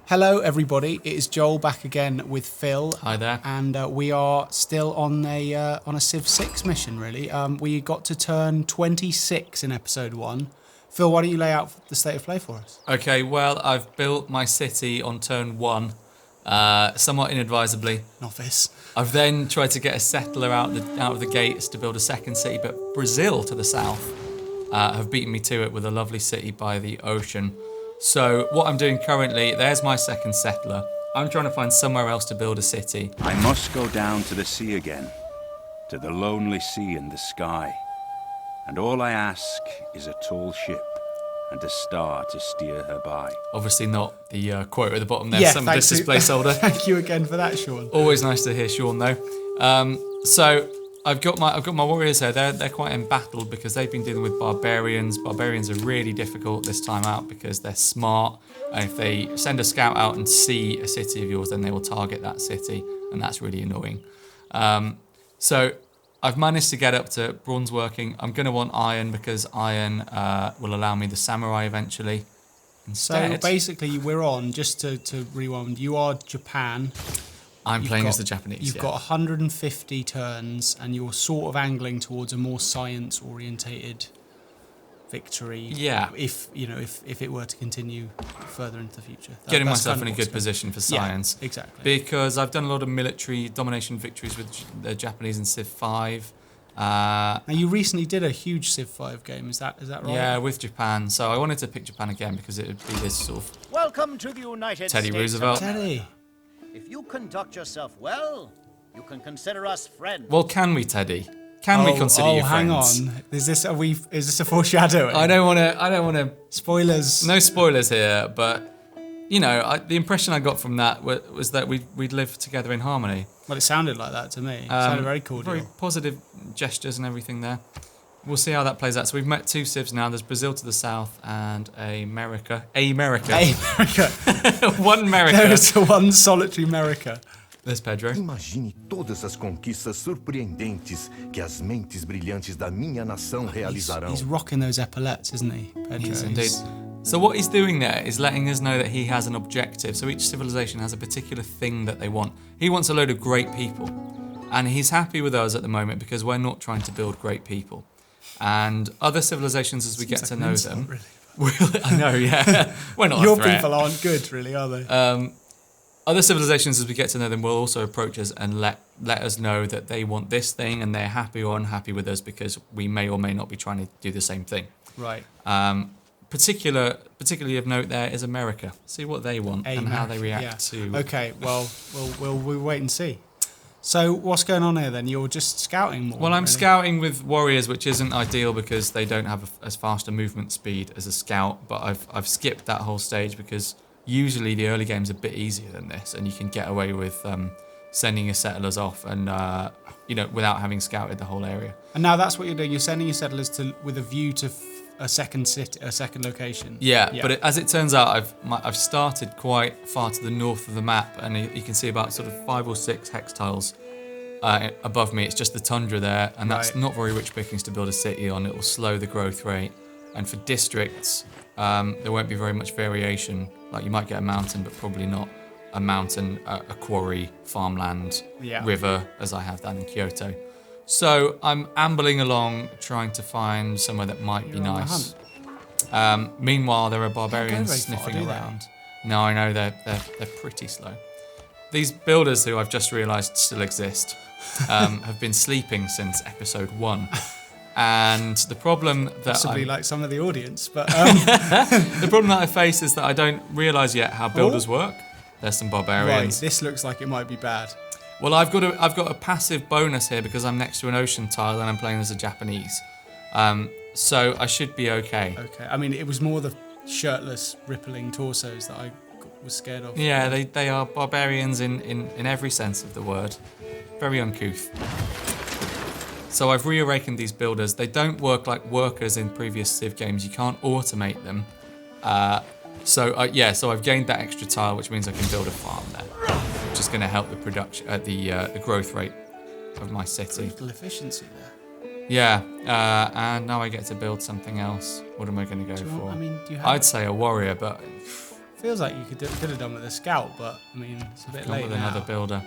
Hello, everybody. It is Joel back again with Phil. Hi there. And we are still on a Civ 6 mission, really. We got to turn 26 in episode 1. Phil, why don't you lay out the state of play for us? Okay, well, I've built my city on turn 1, somewhat inadvisably. Novice. I've then tried to get a settler out of the gates to build a second city, but Brazil to the south have beaten me to it with a lovely city by the ocean. So what I'm doing currently, there's my second settler. I'm trying to find somewhere else to build a city. I must go down to the sea again, to the lonely sea in the sky. And all I ask is a tall ship and a star to steer her by. Obviously not the quote at the bottom there, some distance placeholder. Thank you again for that, Sean. Always nice to hear Sean though. So I've got my warriors here. They're quite embattled because they've been dealing with barbarians. Barbarians are really difficult this time out because they're smart, and if they send a scout out and see a city of yours, then they will target that city, and that's really annoying. So I've managed to get up to bronze working. I'm going to want iron because iron will allow me the samurai eventually. Instead, so basically, we're on, just to rewind, you are Japan. I'm playing as the Japanese. You've got 150 turns, and you're sort of angling towards a more science-orientated victory. Yeah. If it were to continue further into the future, Getting myself in a good position for science. Yeah, exactly. Because I've done a lot of military domination victories with the Japanese in Civ 5. Now you recently did a huge Civ 5 game. Is that right? Yeah, with Japan. So I wanted to pick Japan again because it would be this sort of Welcome to the United Teddy States. Roosevelt. Teddy. If you conduct yourself well, you can consider us friends. Well, can we, Teddy? Can we consider you friends? Hang on. Is this a foreshadowing? I don't want to. Spoilers. No spoilers here, but the impression I got from that was that we'd live together in harmony. Well, it sounded like that to me. It sounded very cordial. Very positive gestures and everything there. We'll see how that plays out. So we've met 2 civs now. There's Brazil to the south and America. America. One America. There is one solitary America. There's Pedro. Imagine todas as conquistas surpreendentes que as mentes brilhantes da minha nação realizarão. He's rocking those epaulets, isn't he, Pedro? Yes, indeed. So what he's doing there is letting us know that he has an objective. So each civilization has a particular thing that they want. He wants a load of great people. And he's happy with us at the moment because we're not trying to build great people. And other civilizations, as we get to know them... Really. I know, yeah. We're not Your a threat. people aren't good, really, are they? Other civilizations, as we get to know them, will also approach us and let us know that they want this thing and they're happy or unhappy with us because we may or may not be trying to do the same thing. Right. Particularly of note there is America. See what they want and how they react to... Okay, well, we'll wait and see. So what's going on here then? You're just scouting more? Well, I'm scouting with warriors, which isn't ideal because they don't have as fast a movement speed as a scout, but I've skipped that whole stage because usually the early game's a bit easier than this and you can get away with sending your settlers off and without having scouted the whole area. And now that's what you're doing. You're sending your settlers with a view to a second location. Yeah. But as it turns out, I've started quite far to the north of the map, and you can see about sort of 5 or 6 hex tiles above me. It's just the tundra there, and that's not very rich pickings to build a city on. It will slow the growth rate, and for districts, there won't be very much variation. Like you might get a mountain, but probably not a mountain, a quarry, farmland, river, as I have down in Kyoto. So I'm ambling along, trying to find somewhere that might be nice. Meanwhile, there are barbarians sniffing around. No, I know they're pretty slow. These builders, who I've just realised still exist, have been sleeping since episode 1. And the problem that possibly like some of the audience, but the problem that I face is that I don't realise yet how builders work. There's some barbarians. Right, this looks like it might be bad. Well, I've got a passive bonus here because I'm next to an ocean tile and I'm playing as a Japanese. So I should be okay. Okay. I mean, it was more the shirtless, rippling torsos that I was scared of. Yeah, they are barbarians in every sense of the word. Very uncouth. So I've reawakened these builders. They don't work like workers in previous Civ games. You can't automate them. So I've gained that extra tile, which means I can build a farm there, which is going to help the production, the growth rate of my city. Brutal efficiency there. Yeah, and now I get to build something else. What am I going to go for? Do you have I'd say a warrior, but Feels like you could have done with a scout, but I mean, it's a bit Gone late with now. another builder.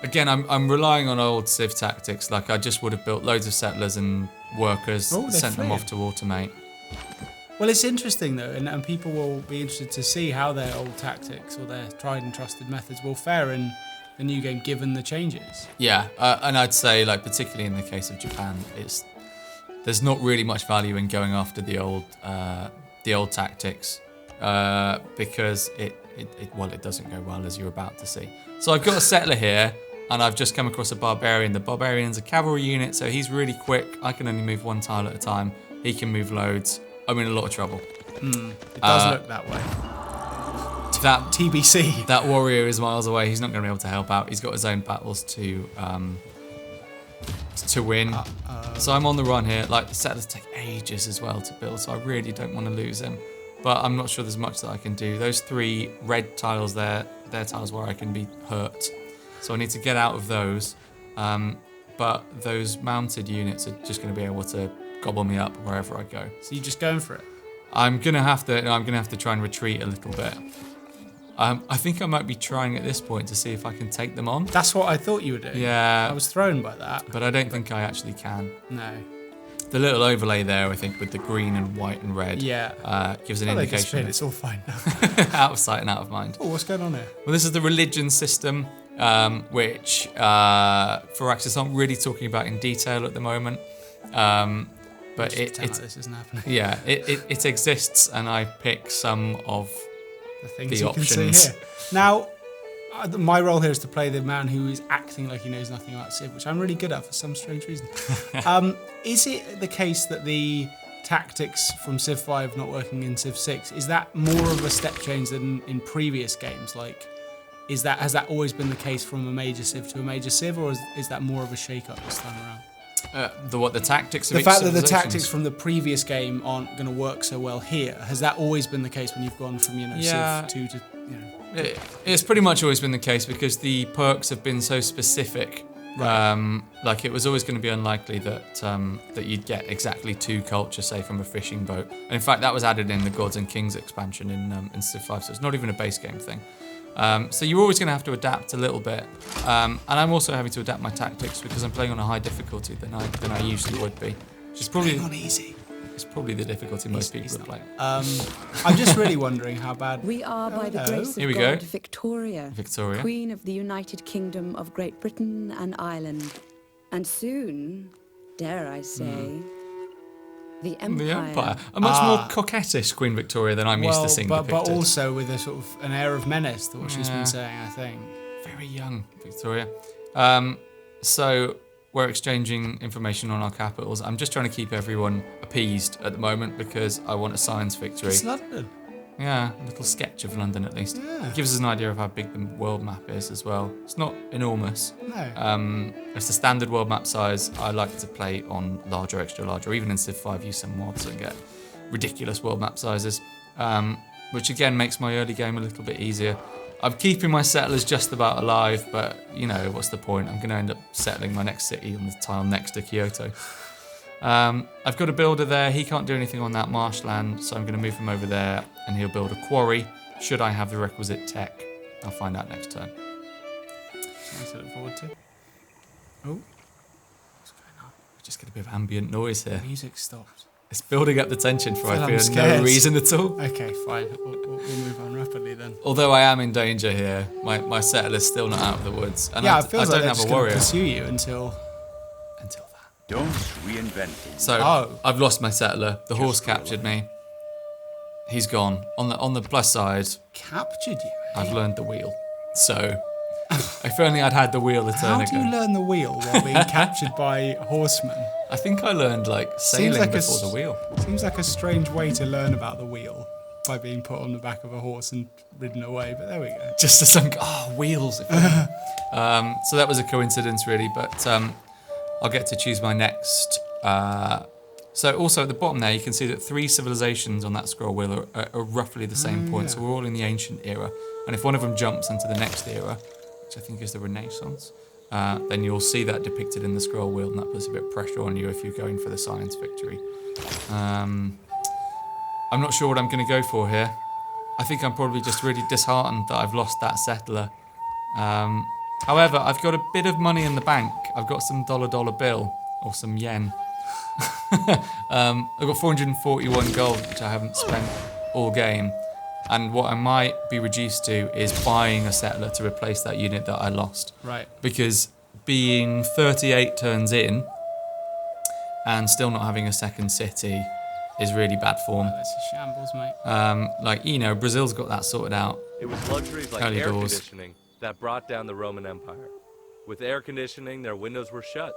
Again, I'm relying on old Civ tactics. Like I just would have built loads of settlers and workers, Oh, they sent them flew. off to automate. Well, it's interesting though, and people will be interested to see how their old tactics or their tried and trusted methods will fare in the new game, given the changes. Yeah, and I'd say, like particularly in the case of Japan, there's not really much value in going after the old tactics because it doesn't go well, as you're about to see. So I've got a settler here, and I've just come across a barbarian. The barbarian's a cavalry unit, so he's really quick. I can only move one tile at a time. He can move loads. I'm in a lot of trouble. It does look that way. That TBC. That warrior is miles away. He's not going to be able to help out. He's got his own battles to win. So I'm on the run here. Like, the settlers take ages as well to build, so I really don't want to lose him. But I'm not sure there's much that I can do. Those 3 red tiles there, they're tiles where I can be hurt. So I need to get out of those. But those mounted units are just going to be able to gobble me up wherever I go. So you're just going for it? I'm gonna have to try and retreat a little bit. I think I might be trying at this point to see if I can take them on. That's what I thought you were doing. Yeah. I was thrown by that. But I don't think I actually can. No. The little overlay there, I think, with the green and white and red, gives an They indication. disappeared, it's all fine now. Out of sight and out of mind. Oh, what's going on here? Well, this is the religion system, which Firaxis aren't really talking about in detail at the moment. But Like this isn't happening. yeah, it exists, and I pick some of The things the you options. can see here. Now, my role here is to play the man who is acting like he knows nothing about Civ, which I'm really good at for some strange reason. Is it the case that the tactics from Civ 5 not working in Civ 6, is that more of a step change than in previous games? Like, has that always been the case from a major Civ to a major Civ, or is that more of a shake-up this time around? The tactics of The each fact that the civilization tactics is- from the previous game aren't going to work so well here, has that always been the case when you've gone from, Yeah. Civ 2 to, It's pretty much always been the case because the perks have been so specific. Right. Like it was always going to be unlikely that that you'd get exactly 2 culture, say, from a fishing boat. And in fact, that was added in the Gods and Kings expansion in Civ 5, so it's not even a base game thing. So you're always going to have to adapt a little bit. And I'm also having to adapt my tactics because I'm playing on a high difficulty than I usually would be. Which is probably on easy. It's probably the difficulty most people are playing. I'm just really wondering how bad. We are, by the Hello. grace of Here we go. God, Victoria, Victoria. Queen of the United Kingdom of Great Britain and Ireland. And soon, dare I say, the Empire. The Empire. A much more coquettish Queen Victoria than I'm used to seeing but depicted. also with a sort of an air of menace to what she's Yeah. been saying, I think. Very young, Victoria. So we're exchanging information on our capitals. I'm just trying to keep everyone appeased at the moment because I want a science victory. It's London. Yeah, a little sketch of London at least. Yeah. It gives us an idea of how big the world map is as well. It's not enormous. No. It's the standard world map size. I like to play on larger, extra large, or even in Civ 5 use some mods and get ridiculous world map sizes, which again makes my early game a little bit easier. I'm keeping my settlers just about alive, but you know, what's the point? I'm going to end up settling my next city on the tile next to Kyoto. I've got a builder there. He can't do anything on that marshland, so I'm going to move him over there and he'll build a quarry. Should I have the requisite tech? I'll find out next turn. Something to look forward to. Oh, what's going on? We just get a bit of ambient noise here. Music stopped. It's building up the tension for Phil, I I'm feel no scared. reason at all. Okay, fine. We'll move on rapidly then. Although I am in danger here, my settler's still not out of the woods, and Yeah, I it feels don't like they're have just a going to warrior pursue you until until that. Don't reinvent it. So Oh. I've lost my settler. The horse captured me. He's gone. On the plus side, captured you. I've learned the wheel. So if only I'd had the wheel a turn How do ago. you learn the wheel while being captured by horsemen? I think I learned like sailing like a before the wheel. Seems like a strange way to learn about the wheel, by being put on the back of a horse and ridden away. But there we go. Just as wheels. If only. So that was a coincidence, really. But I'll get to choose my next. So also at the bottom there, you can see that 3 civilizations on that scroll wheel are roughly the same point. yeah. So we're all in the ancient era. And if one of them jumps into the next era, which I think is the Renaissance, then you'll see that depicted in the scroll wheel, and that puts a bit of pressure on you if you're going for the science victory. I'm not sure what I'm going to go for here. I think I'm probably just really disheartened that I've lost that settler. However, I've got a bit of money in the bank. I've got some dollar bill or some yen. I've got 441 gold, which I haven't spent all game. And what I might be reduced to is buying a settler to replace that unit that I lost. Right. Because being 38 turns in and still not having a second city is really bad form. Oh, that's a shambles, mate. Brazil's got that sorted out. It was luxuries like Early air doors. conditioning that brought down the Roman Empire. With air conditioning, their windows were shut.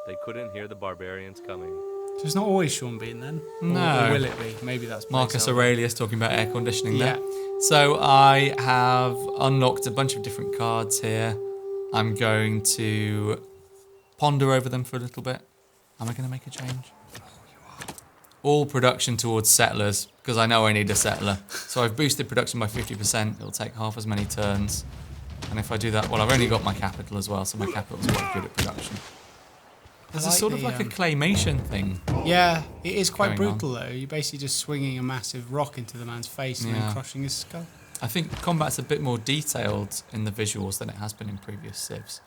They couldn't hear the barbarians coming. So it's not always Sean Bean then? No. Or will it be? Maybe that's Marcus placeholder. Aurelius talking about air conditioning Yeah. there. So I have unlocked a bunch of different cards here. I'm going to ponder over them for a little bit. Am I going to make a change? All production towards settlers, because I know I need a settler. So I've boosted production by 50%. It'll take half as many turns. And if I do that, well, I've only got my capital as well, so my capital's quite good at production. There's a like sort of the, like a claymation thing. Yeah, it is quite going on. brutal though. You're basically just swinging a massive rock into the man's face and Yeah. then crushing his skull. I think combat's a bit more detailed in the visuals than it has been in previous civs.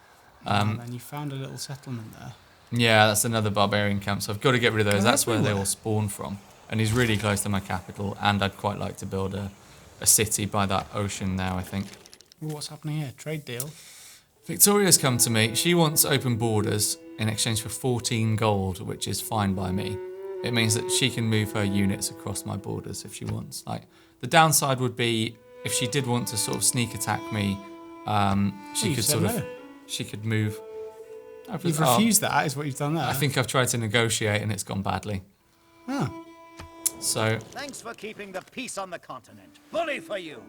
And then you found a little settlement there. Yeah, that's another barbarian camp, so I've got to get rid of those. They're That's where they everywhere. all spawn from. And he's really close to my capital, and I'd quite like to build a city by that ocean now, I think. Well, what's happening here? Trade deal? Victoria's come to me. She wants open borders in exchange for 14 gold, which is fine by me. It means that she can move her units across my borders if she wants. Like, the downside would be if she did want to sort of sneak attack me, she you could said sort of... no. She could move... You've refused that, is what you've done there. I think I've tried to negotiate and it's gone badly. Oh. So Thanks for keeping the peace on the continent. Bully for you.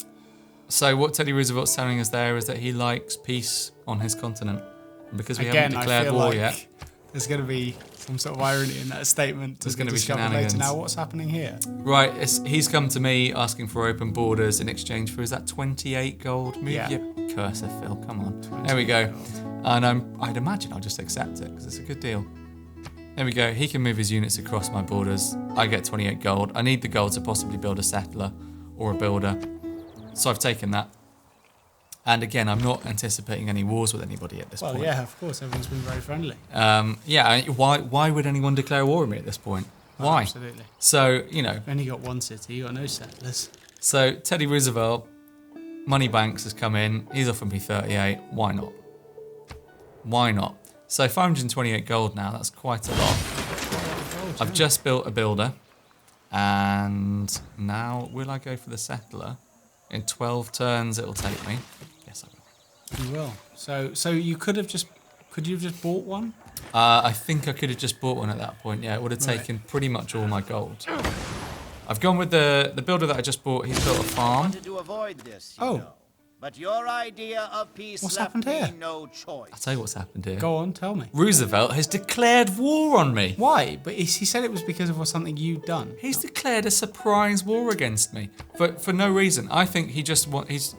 what Teddy Roosevelt's telling us there is that he likes peace on his continent. And because we Again, haven't I declared feel war like yet, there's going to be some sort of irony in that statement. There's going gonna to be later. shenanigans. Now, what's happening here? right, he's come to me asking for open borders in exchange for, is that 28 gold? Move Yeah. your cursor, Phil, come on. There we go. gold. And I'd imagine I'll just accept it because it's a good deal. There we go. He can move his units across my borders. I get 28 gold. I need the gold to possibly build a settler or a builder. So I've taken that. And again, I'm not anticipating any wars with anybody at this Well, point. yeah, of course. Everyone's been very friendly. Why would anyone declare war on me at this point? Well, Why? absolutely. So, You've only got one city. You've got no settlers. So Teddy Roosevelt, Moneybanks has come in. He's offered me 38. Why not? Why not? So 528 gold now. That's quite a lot. I've just built a builder. And now, will I go for the settler? In 12 turns it'll take me. Yes, I will. You will. So you could you have just bought one? I think I could have just bought one at that point. Yeah, it would have Right. taken pretty much all my gold. I've gone with the builder that I just bought. He's built a farm. Wanted to avoid this, you Oh. know. But your idea of peace What's left happened me here? no choice. I'll tell you what's happened here. Go on, tell me. Roosevelt has declared war on me. Why? But he said it was because of something you'd done. He's declared a surprise war against me for no reason. I think he just wants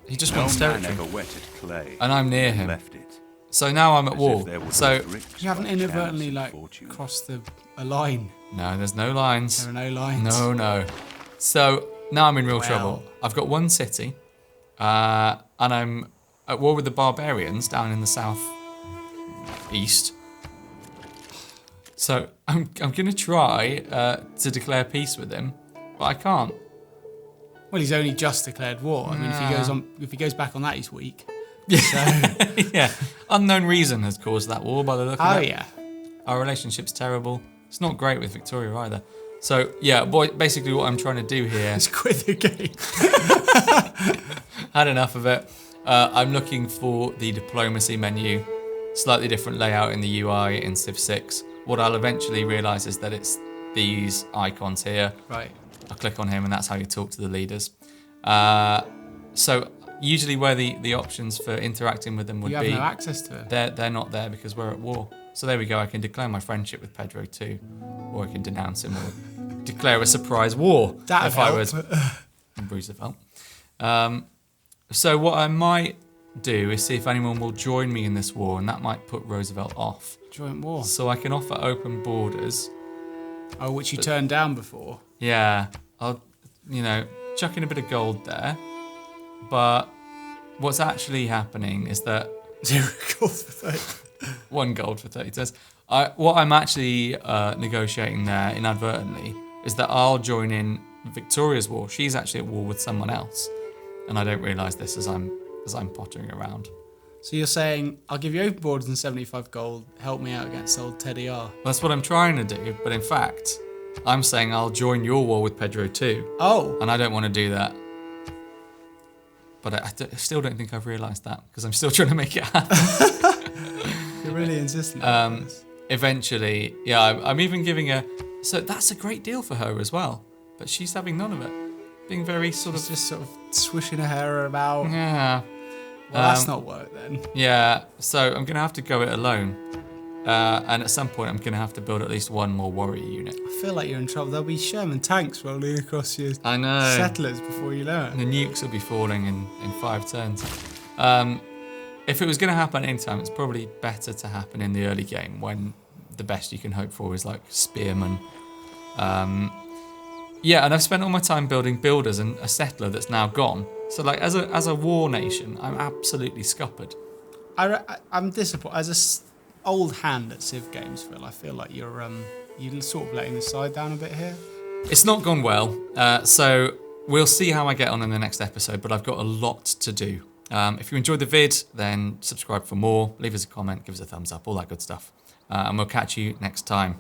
No territory, man ever wetted clay and I'm near and him. left it. So now I'm at As war. if there was So no bricks You haven't by chance inadvertently and like fortune. crossed a line. no, there's no lines. There are no lines. No. So now I'm in real Well. trouble. I've got one city, and I'm at war with the barbarians down in the south east. So I'm gonna try to declare peace with him, but I can't. Well, he's only just declared war. I mean, if he goes back on that, he's weak. Yeah, unknown reason has caused that war by the look of Oh it. yeah. Our relationship's terrible. It's not great with Victoria either. So yeah, basically what I'm trying to do here. Let's quit the game. Had enough of it. I'm looking for the diplomacy menu. Slightly different layout in the UI in Civ 6. What I'll eventually realise is that it's these icons here. Right. I'll click on him and that's how you talk to the leaders. So usually where the options for interacting with them would You have be, no access to it. they're not there because we're at war. So there we go, I can declare my friendship with Pedro too. Or I can denounce him or declare a surprise war That'd if I help. was Roosevelt. So what I might do is see if anyone will join me in this war, and that might put Roosevelt off. Joint war. So I can offer open borders. Oh, which you turned down before. Yeah, chucking a bit of gold there, but what's actually happening is that 0 gold for 30. 1 gold for 30 turns. What I'm actually negotiating there inadvertently is that I'll join in Victoria's war. She's actually at war with someone else, and I don't realise this as I'm pottering around. So you're saying, I'll give you open borders and 75 gold, help me out against old Teddy R. That's what I'm trying to do, but in fact, I'm saying I'll join your war with Pedro too. Oh. And I don't want to do that. But I still don't think I've realised that, because I'm still trying to make it happen. You're really insistent on this. Eventually, yeah, I'm even giving her... So that's a great deal for her as well, but she's having none of it. Being very sort of... Just sort of swishing her hair about. Yeah. Well, that's not work then. Yeah, so I'm going to have to go it alone. And at some point, I'm going to have to build at least one more warrior unit. I feel like you're in trouble. There'll be Sherman tanks rolling across your I know. settlers before you know it. The nukes will be falling in 5 turns. If it was going to happen anytime, it's probably better to happen in the early game when the best you can hope for is like spearmen. Yeah, and I've spent all my time building builders and a settler that's now gone. So like as a war nation, I'm absolutely scuppered. I'm disappointed. As an old hand at Civ games, Phil, I feel like you're sort of letting the side down a bit here. It's not gone well, so we'll see how I get on in the next episode, but I've got a lot to do. If you enjoyed the vid, then subscribe for more, leave us a comment, give us a thumbs up, all that good stuff. And we'll catch you next time.